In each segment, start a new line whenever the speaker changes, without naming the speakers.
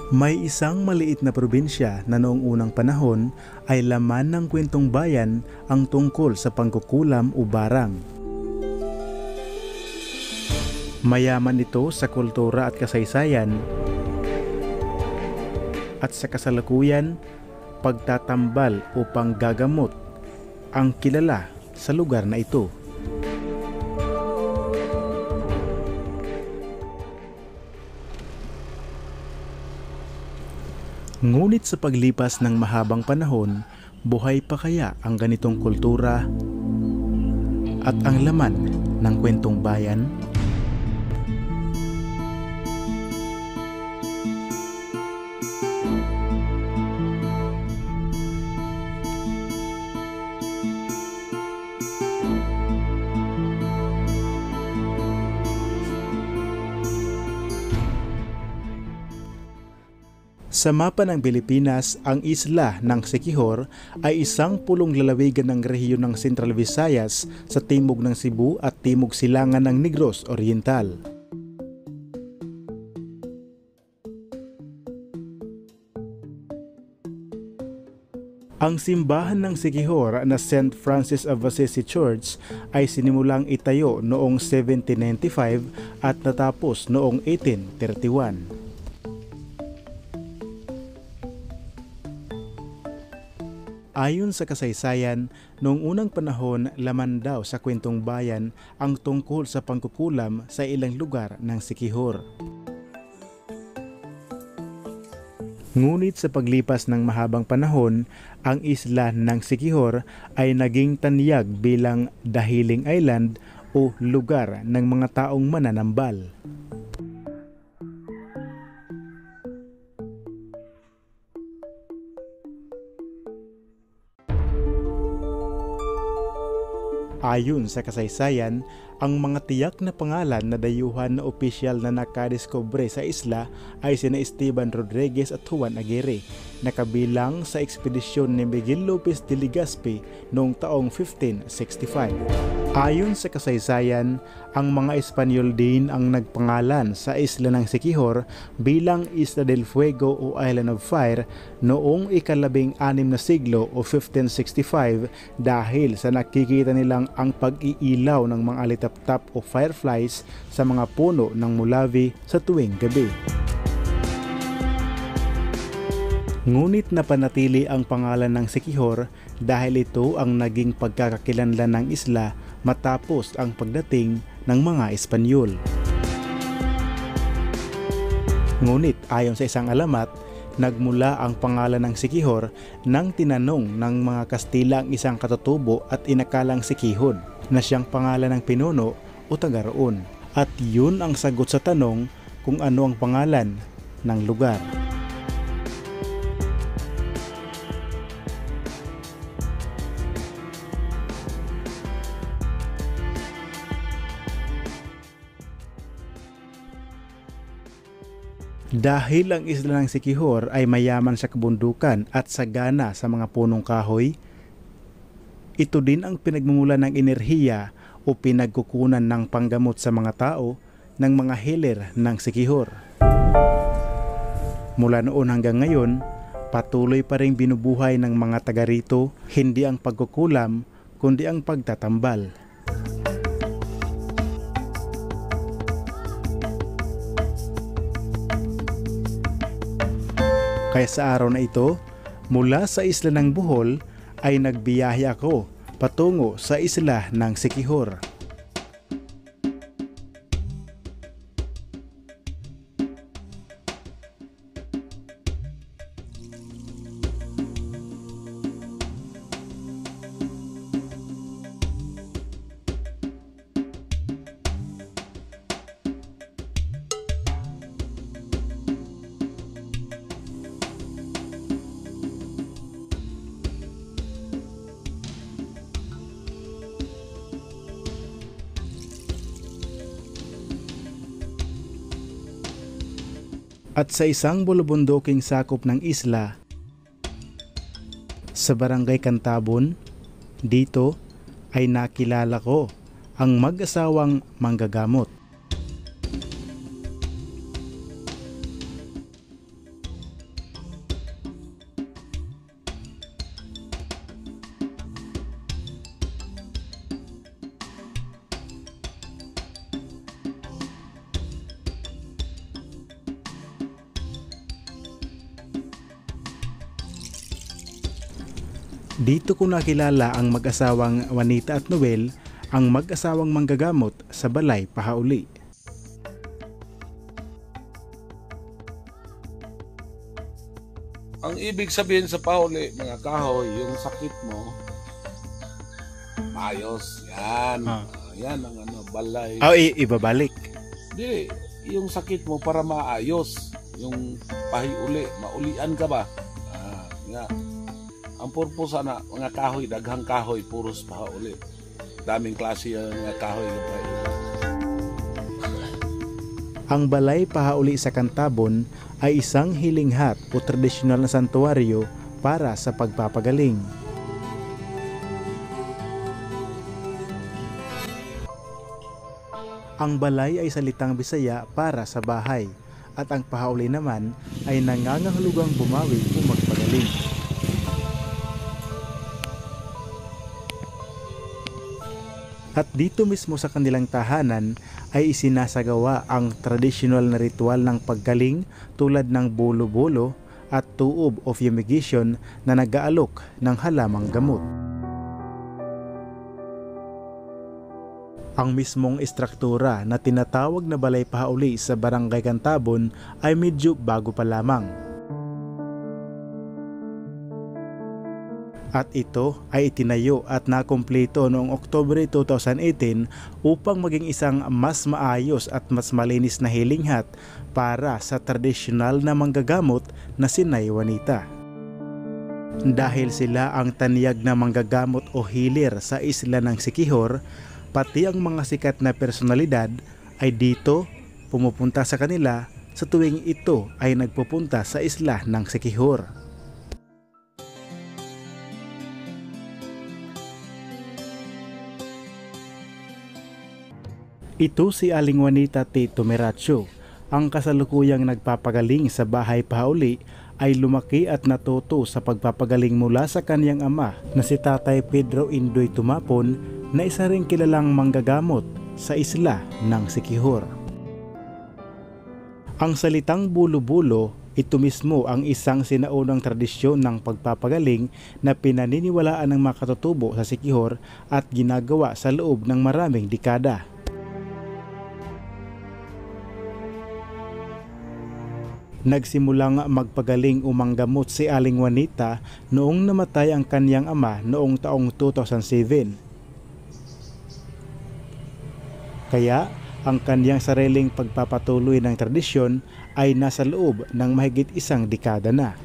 May isang maliit na probinsya na noong unang panahon ay laman ng kwentong bayan ang tungkol sa pangkukulam o barang. Mayaman ito sa kultura at kasaysayan at sa kasalukuyan, pagtatambal o panggagamot ang kilala sa lugar na ito. Ngunit sa paglipas ng mahabang panahon, buhay pa kaya ang ganitong kultura at ang laman ng kwentong bayan? Sa mapa ng Pilipinas, ang isla ng Siquijor ay isang pulong lalawigan ng rehiyon ng Central Visayas sa timog ng Cebu at timog silangan ng Negros Oriental. Ang simbahan ng Siquijor na St. Francis of Assisi Church ay sinimulang itayo noong 1795 at natapos noong 1831. Ayon sa kasaysayan, noong unang panahon laman daw sa kwentong bayan ang tungkol sa pangkukulam sa ilang lugar ng Siquijor. Ngunit sa paglipas ng mahabang panahon, ang isla ng Siquijor ay naging tanyag bilang Dahiling Island o lugar ng mga taong mananambal. Ayon sa kasaysayan, ang mga tiyak na pangalan na dayuhan na opisyal na nakadiskubre sa isla ay sina Esteban Rodriguez at Juan Aguirre, na kabilang sa ekspedisyon ni Miguel Lopez de Legazpi noong taong 1565. Ayon sa kasaysayan, ang mga Espanyol din ang nagpangalan sa isla ng Siquijor bilang Isla del Fuego o Island of Fire noong ika-16 na siglo o 1565 dahil sa nakikita nilang ang pag-iilaw ng mga alitaptap o fireflies sa mga puno ng Mulavi sa tuwing gabi. Ngunit napanatili ang pangalan ng Siquijor dahil ito ang naging pagkakakilanlan ng isla matapos ang pagdating ng mga Espanyol. Ngunit ayon sa isang alamat, nagmula ang pangalan ng Siquijor nang tinanong ng mga Kastila ang isang katutubo at inakalang Siquijod na siyang pangalan ng pinuno o taga roon. At yun ang sagot sa tanong kung ano ang pangalan ng lugar. Dahil ang isla ng Siquijor ay mayaman sa kabundukan at sagana sa mga punong kahoy, ito din ang pinagmumulan ng enerhiya o pinagkukunan ng panggamot sa mga tao ng mga healer ng Siquijor. Mula noon hanggang ngayon, patuloy pa rin binubuhay ng mga taga rito hindi ang pagkukulam kundi ang pagtatambal. Kaya sa araw na ito, mula sa isla ng Bohol ay nagbiyahe ako patungo sa isla ng Siquijor. At sa isang bulubunduking sakop ng isla, sa Barangay Cantabon, dito ay nakilala ko ang mag-asawang manggagamot. Dito ko nakilala ang mag-asawang Juanita at Noel, ang mag-asawang manggagamot sa Balay Pahauli.
Ang ibig sabihin sa pauli, mga kahoy, yung sakit mo, maayos. Yan. Yan ang balay.
Ibabalik.
Hindi, yung sakit mo para maayos. Yung pahiuli, maulian ka ba? Nga. Ang purpose na mga kahoy, daghang kahoy, puros pahauli. Daming klase yung mga kahoy na pahiuli.
Ang Balay Pahauli sa Cantabon ay isang healing hut o tradisyonal na santuaryo para sa pagpapagaling. Ang balay ay salitang Bisaya para sa bahay at ang pahauli naman ay nangangahulugang bumawi o magpagaling. At dito mismo sa kanilang tahanan ay isinasagawa ang tradisyonal na ritual ng paggaling tulad ng bolo-bolo at tuob o fumigation na nag-aalok ng halamang gamot. Ang mismong istruktura na tinatawag na Balay Pahauli sa Barangay Cantabon ay medyo bago pa lamang. At ito ay itinayo at nakumpleto noong Oktubre 2018 upang maging isang mas maayos at mas malinis na healing hut para sa tradisyonal na manggagamot na si Nay Juanita. Dahil sila ang taniyag na manggagamot o healer sa isla ng Siquijor, pati ang mga sikat na personalidad ay dito pumupunta sa kanila sa tuwing ito ay nagpupunta sa isla ng Siquijor. Ito si Aling Juanita T. Tumeracio, ang kasalukuyang nagpapagaling sa Bahay Pahauli ay lumaki at natuto sa pagpapagaling mula sa kanyang ama na si Tatay Pedro Indoy Tumapon na isa ring kilalang manggagamot sa isla ng Siquijor. Ang salitang bulo-bulo, ito mismo ang isang sinaunang tradisyon ng pagpapagaling na pinaniniwalaan ng mga katutubo sa Siquijor at ginagawa sa loob ng maraming dekada. Nagsimulang magpagaling o manggamot si Aling Juanita noong namatay ang kanyang ama noong taong 2007. Kaya ang kanyang sariling pagpapatuloy ng tradisyon ay nasa loob ng mahigit isang dekada na.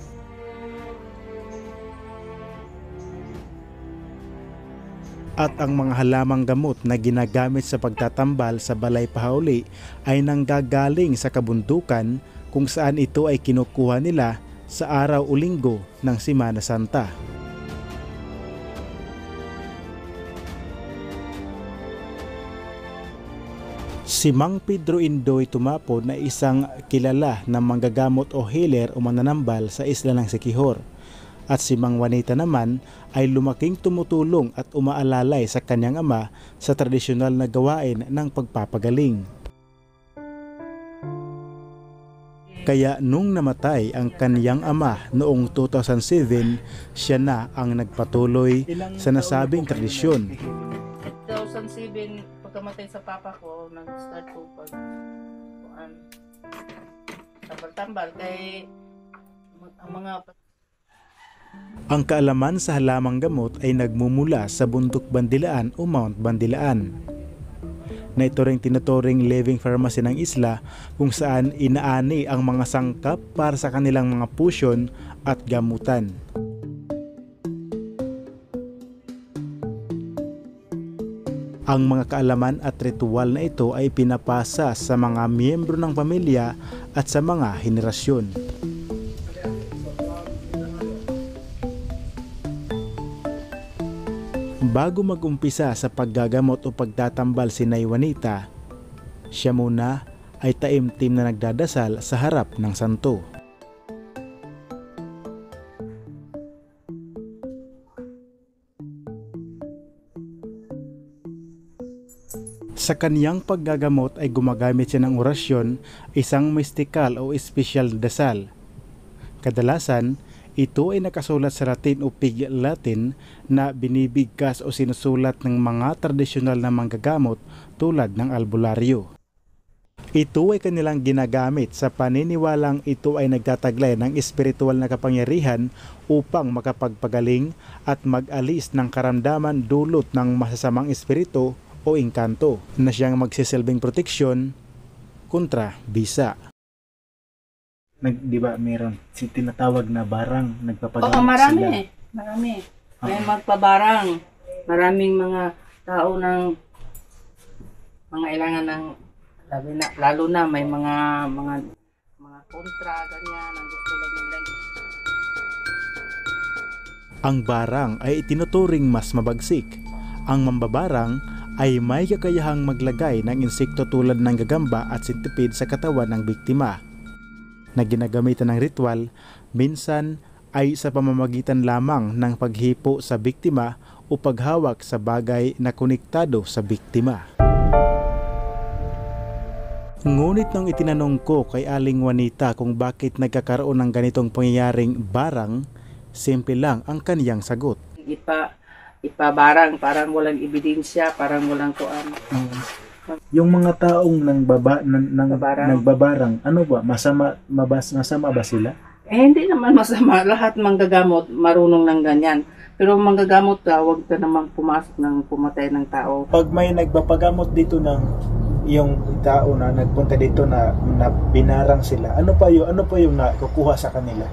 At ang mga halamang gamot na ginagamit sa pagtatambal sa Balay Pahauli ay nanggagaling sa kabundukan kung saan ito ay kinukuha nila sa araw o linggo ng Semana Santa. Si Mang Pedro Indoy Tumapon na isang kilala na manggagamot o healer o mananambal sa isla ng Siquijor. At si Mang Juanita naman ay lumaking tumutulong at umaalalay sa kanyang ama sa tradisyonal na gawain ng pagpapagaling. Kaya nung namatay ang kaniyang ama noong 2007, siya na ang nagpatuloy sa nasabing tradisyon.
2007, pagkamatay sa papa ko, nag-start ko tambal-tambal kay ang mga...
Ang kaalaman sa halamang gamot ay nagmumula sa Bundok Bandilaan o Mount Bandilaan, na ito ring tinuturing living pharmacy ng isla kung saan inaani ang mga sangkap para sa kanilang mga pusyon at gamutan. Ang mga kaalaman at ritual na ito ay pinapasa sa mga miyembro ng pamilya at sa mga henerasyon. Bago mag-umpisa sa paggagamot o pagtatambal si Nay Juanita, siya muna ay taimtim na nagdadasal sa harap ng santo. Sa kaniyang paggagamot ay gumagamit siya ng orasyon, isang mystikal o espesyal na dasal. Kadalasan, Ito ay nakasulat sa Latin o Pig Latin na binibigkas o sinusulat ng mga tradisyonal na manggagamot tulad ng albularyo. Ito ay kanilang ginagamit sa paniniwalang ito ay nagtataglay ng espiritual na kapangyarihan upang makapagpagaling at mag-alis ng karamdaman dulot ng masasamang espiritu o engkanto na siyang magsisilbing proteksyon kontra bisa. Di ba meron si tinatawag na barang nagpapagamot
Oo, marami.
sila?
Marami. May magpabarang. Maraming mga tao ng mga ilangan ng lalo na may mga kontra ganyan ang gusto lang nila.
Ang barang ay itinuturing mas mabagsik. Ang mambabarang ay may kakayahang maglagay ng insekto tulad ng gagamba at sintipid sa katawan ng biktima. Na ginagamitan ng ritual, minsan ay sa pamamagitan lamang ng paghipo sa biktima o paghawak sa bagay na konektado sa biktima. Ngunit nang itinanong ko kay Aling Juanita kung bakit nagkakaroon ng ganitong pangyayaring barang, simple lang ang kaniyang sagot.
Ipabarang, parang walang ebidensya, parang walang kuan.
Yung mga taong
Babarang.
nagbabarang, ano ba? Masama ba sila?
Hindi naman masama. Lahat manggagamot, marunong ng ganyan. Pero manggagamot ka, huwag ka namang pumasok ng pumatay ng tao.
Pag may nagpapagamot dito ng yung tao na nagpunta dito na binarang sila, ano pa yung nakukuha sa kanila?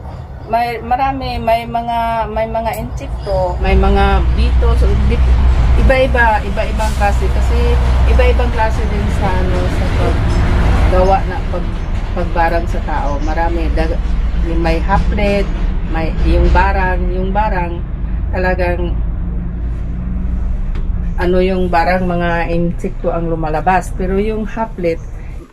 May mga insekto, may mga beetles, iba-ibang klase kasi iba-ibang klase din sa sa paggawa na pagbarang sa tao. Marami may haplet, may yung barang talagang yung barang mga insekto ang lumalabas, pero yung haplet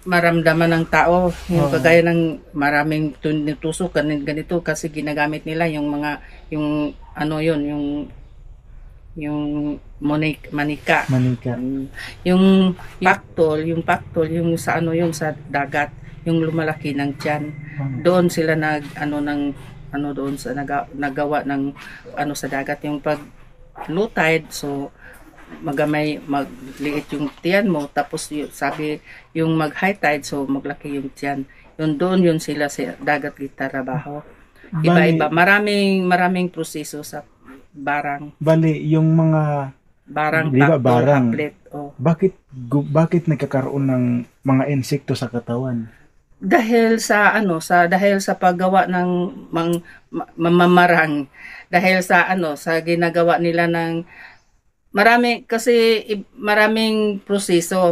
maramdaman ng tao, yung kagaya ng maraming tusok ganito kasi ginagamit nila yung mga yung manika. Yung paktol, yung sa sa dagat, yung lumalaki ng tiyan. Doon sila doon sa nagawa ng sa dagat yung pag low tide, so magliit yung tiyan mo, tapos sabi yung mag high tide, so maglaki yung tiyan. Doon sila sa dagat gitarabaho. Iba-iba, maraming proseso sa barang.
Bali, yung mga
Barang,
di ba,
paktol,
barang.
haplet. Oh.
Bakit nagkakaroon ng mga insekto sa katawan?
Dahil sa paggawa ng mamamarang, dahil sa ginagawa nila ng maraming proseso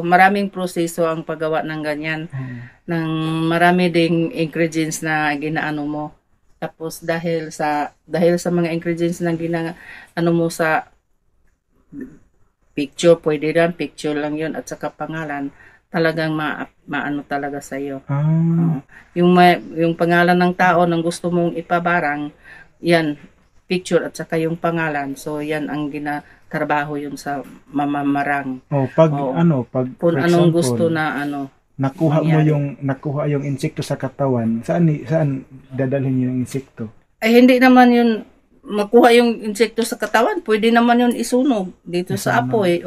ang paggawa ng ganyan. Ng marami ding ingredients na ginaano mo. Tapos dahil sa mga ingredients na ginaano mo sa picture, pwede rin picture lang 'yon at saka pangalan, talagang maano talaga sa iyo. Yung pangalan ng tao nang gusto mong ipabarang, yan picture at saka yung pangalan. So yan ang trabaho yun sa mamamarang.
Pag
kung
for
anong
example,
gusto na
nakuha
mangyari.
nakuha yung insekto sa katawan, saan dadalhin yung insekto?
Ay hindi naman yun makuha yung insekto sa katawan, pwede naman yun isunog dito sa apoy.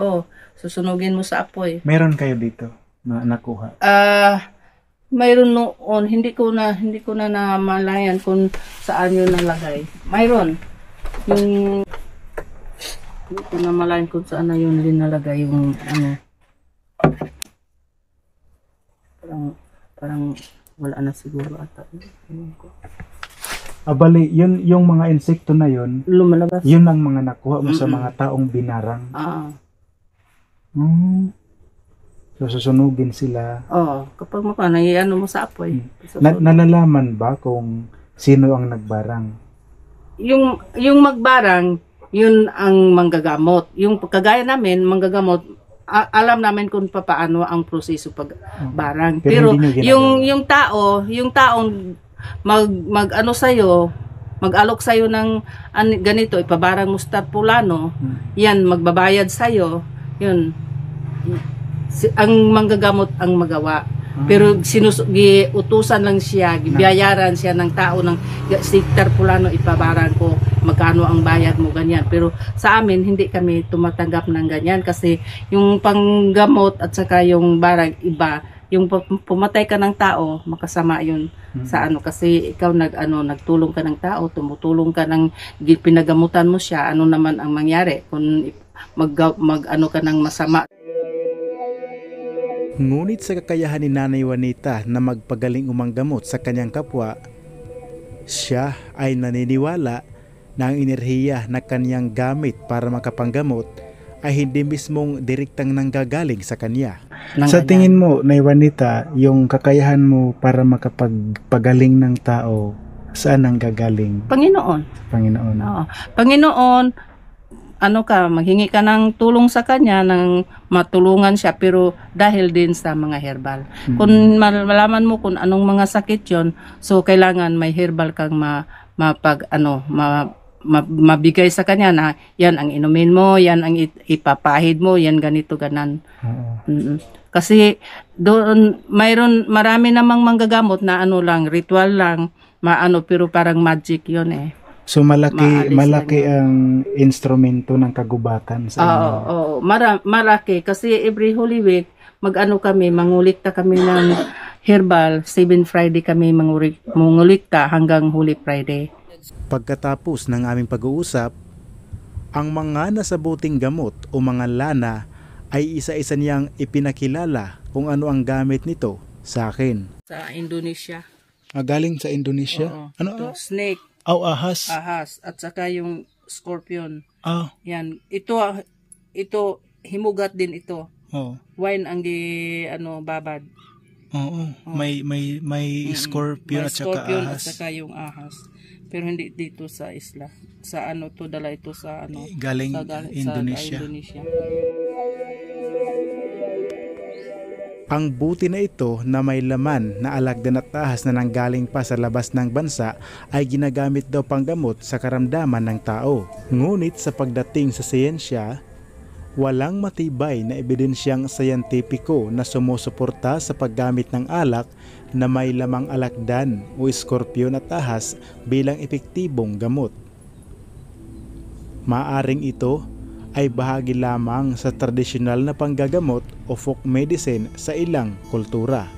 Susunugin mo sa apoy.
Meron kayo dito na nakuha?
Mayroon noon, hindi ko na namalayan kung saan yun nalagay. Mayroon yung hindi ko namalayan kung saan na yun linalagay yung parang wala na siguro ata.
Bali, yun yung mga insekto na yun,
Lumalabas.
yun ang mga nakuha mo sa mga taong binarang. So susunugin sila.
Kapag naiano mo sa apoy.
Nalalaman ba kung sino ang nagbarang?
Yung magbarang, yun ang manggagamot. Yung kagaya namin, manggagamot, alam namin kung paano ang proseso pagbarang. Pero
hindi nyo ginagawa.
yung taong mag-ano sa'yo, mag-alok sa'yo ng ganito, ipabarang mo sa pulano, yan, magbabayad sa'yo, yun. Ang manggagamot ang magawa. Pero giutusan lang siya, gibayaran siya ng tao ng si Tarpulano, ipabaran ko magkano ang bayad mo, ganyan. Pero sa amin, hindi kami tumatanggap ng ganyan kasi yung panggamot at saka yung barang iba, yung pumatay ka ng tao, makasama yun sa ano, kasi ikaw nagtulong ka ng tao, tumutulong ka ng pinagamutan mo siya, ano naman ang mangyari kung ano ka ng masama.
Ngunit sa kakayahan ni Nanay Juanita na magpagaling umanggamot sa kanyang kapwa, siya ay naniniwala na ang enerhiya na kanyang gamit para makapanggamot ay hindi mismong direktang nanggagaling sa kanya. Sa tingin mo, Nay Juanita, yung kakayahan mo para makapagpagaling ng tao, saan ang gagaling?
Panginoon.
Panginoon.
Oo. Panginoon, maghingi ka ng tulong sa kanya, ng matulungan siya, pero dahil din sa mga herbal. Kung malaman mo kung anong mga sakit yon, so kailangan may herbal kang mabigay sa kanya na yan ang inumin mo, yan ang ipapahid mo, yan ganito ganan. Kasi doon marami namang manggagamot na ritual lang, pero parang magic yon eh.
So malaki ang instrumento ng kagubatan sa inyo.
Oo, malaki kasi every Holy Week mangulikta kami ng herbal. 7 Friday kami mangulikta hanggang Holy Friday.
Pagkatapos ng aming pag-uusap, ang mga nasabuting gamot o mga lana ay isa-isa niyang ipinakilala kung ano ang gamit nito sa akin.
Sa Indonesia.
Galing sa Indonesia?
Oo.
Ano?
Snake.
Ahas.
Ahas. At saka yung scorpion. Yan. Ito himugat din ito. Wine ang babad.
Oo. May scorpion at saka ahas.
At saka yung ahas. Pero hindi dito sa isla. Sa dala ito sa
galing Indonesia.
Sa Indonesia.
Ang buti na ito na may laman na alagdan at ahas na nanggaling pa sa labas ng bansa ay ginagamit daw panggamot sa karamdaman ng tao. Ngunit sa pagdating sa siyensya, walang matibay na ebidensyang sayantipiko na sumusuporta sa paggamit ng alak na may lamang alakdan o skorpion at ahas bilang epektibong gamot. Maaring ito ay bahagi lamang sa tradisyonal na panggagamot o folk medicine sa ilang kultura.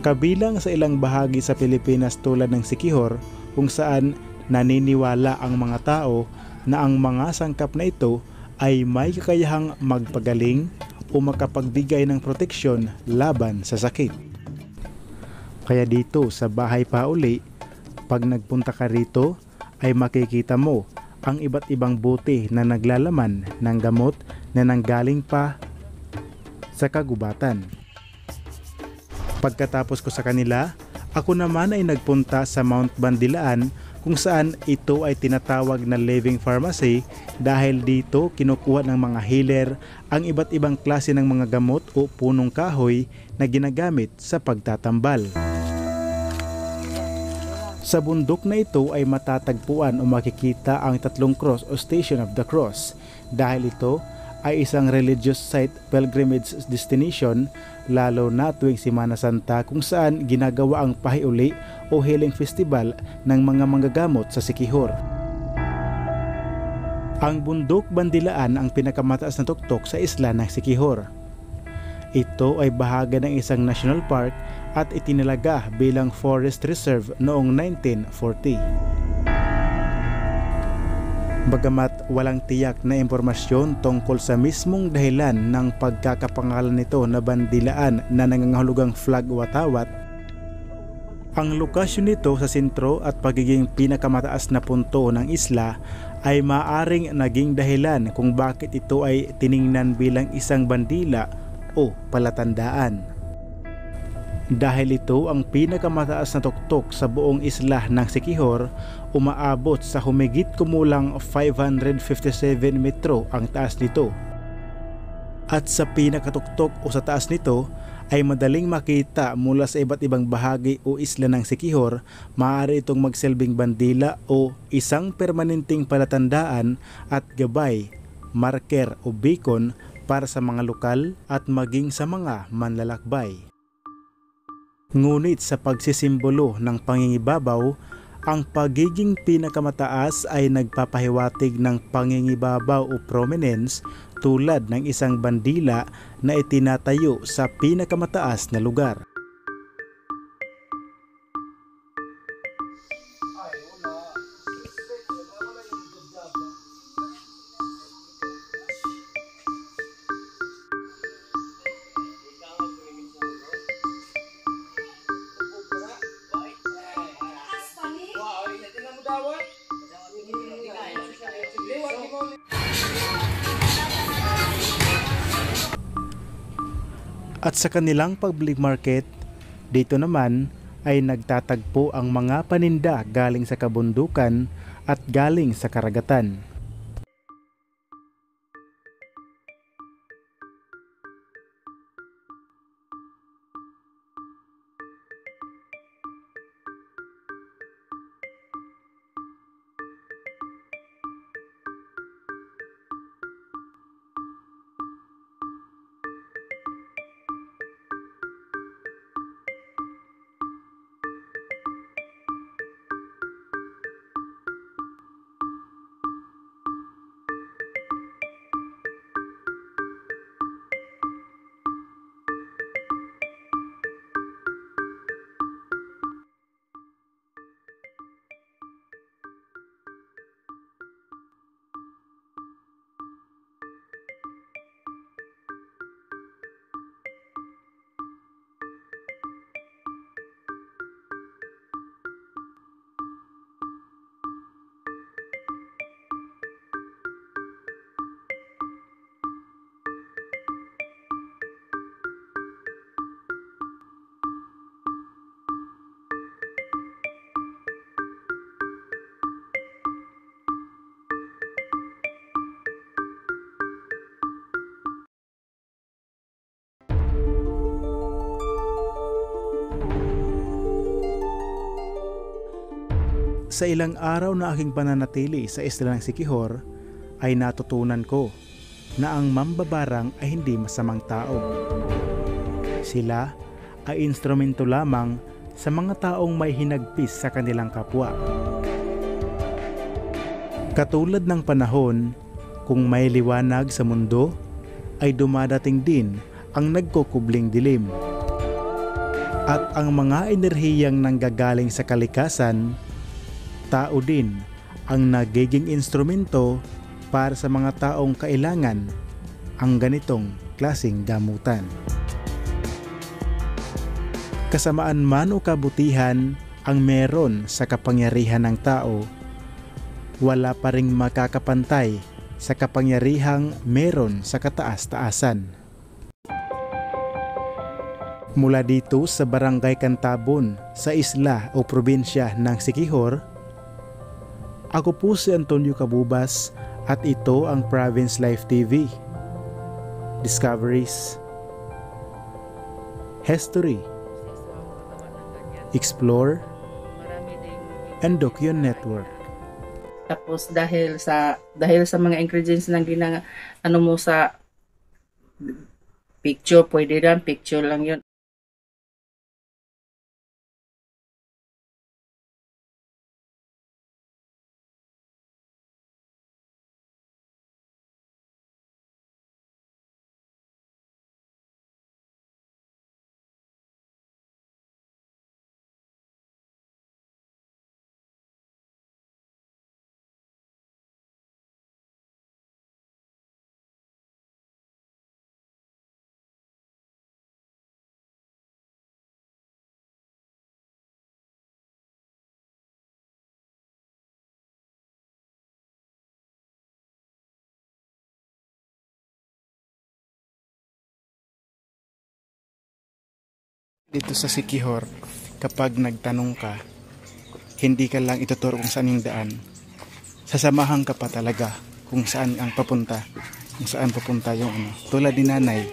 Kabilang sa ilang bahagi sa Pilipinas tulad ng Siquijor, kung saan naniniwala ang mga tao na ang mga sangkap na ito ay may kakayahang magpagaling o makapagbigay ng proteksyon laban sa sakit. Kaya dito sa Bahay Pauli, pag nagpunta ka rito ay makikita mo ang iba't ibang buti na naglalaman ng gamot na nanggaling pa sa kagubatan. Pagkatapos ko sa kanila, ako naman ay nagpunta sa Mount Bandilaan kung saan ito ay tinatawag na living pharmacy dahil dito kinukuha ng mga healer ang iba't ibang klase ng mga gamot o punong kahoy na ginagamit sa pagtatambal. Sa bundok na ito ay matatagpuan o makikita ang 3 cross o Station of the Cross dahil ito ay isang religious site pilgrimage destination lalo na tuwing Semana Santa kung saan ginagawa ang pahiuli o healing festival ng mga manggagamot sa Siquijor. Ang bundok Bandilaan ang pinakamataas na tuktok sa isla ng Siquijor. Ito ay bahagi ng isang national park at itinalaga bilang forest reserve noong 1940. Bagamat walang tiyak na impormasyon tungkol sa mismong dahilan ng pagkakapangalan nito na Bandilaan na nangangahulugang flag watawat, ang lokasyon nito sa sentro at pagiging pinakamataas na punto ng isla ay maaring naging dahilan kung bakit ito ay tiningnan bilang isang bandila o palatandaan. Dahil ito ang pinakamataas na tuktok sa buong isla ng Siquijor, umaabot sa humigit kumulang 557 metro ang taas nito. At sa pinakatuktok o sa taas nito ay madaling makita mula sa iba't ibang bahagi o isla ng Siquijor, maaari itong magsilbing bandila o isang permanenteng palatandaan at gabay, marker o beacon para sa mga lokal at maging sa mga manlalakbay. Ngunit sa pagsisimbolo ng pangingibabaw, ang pagiging pinakamataas ay nagpapahiwatig ng pangingibabaw o prominence tulad ng isang bandila na itinatayo sa pinakamataas na lugar. At sa kanilang public market, dito naman ay nagtatagpo ang mga paninda galing sa kabundukan at galing sa karagatan. Sa ilang araw na aking pananatili sa isla ng Siquijor ay natutunan ko na ang mambabarang ay hindi masamang tao. Sila ay instrumento lamang sa mga taong may hinagpis sa kanilang kapwa. Katulad ng panahon, kung may liwanag sa mundo, ay dumadating din ang nagkukubling dilim. At ang mga enerhiyang nanggagaling sa kalikasan, tao din ang nagiging instrumento para sa mga taong kailangan ang ganitong klaseng gamutan. Kasamaan man o kabutihan ang meron sa kapangyarihan ng tao, wala pa ring makakapantay sa kapangyarihang meron sa kataas-taasan. Mula dito sa Barangay Cantabon sa isla o probinsya ng Siquijor, ako po si Antonio Cabubas at ito ang Province Life TV. Discoveries, History, Explore, and Docu Network.
Tapos dahil sa mga ingredients ng ano mo sa picture, pwede rin picture lang 'yon.
Dito sa Siquijor, kapag nagtanong ka, hindi ka lang ituturo kung saan yung daan. Sasamahan ka pa talaga kung saan ang papunta, kung saan papunta yung ano. Tulad ni nanay,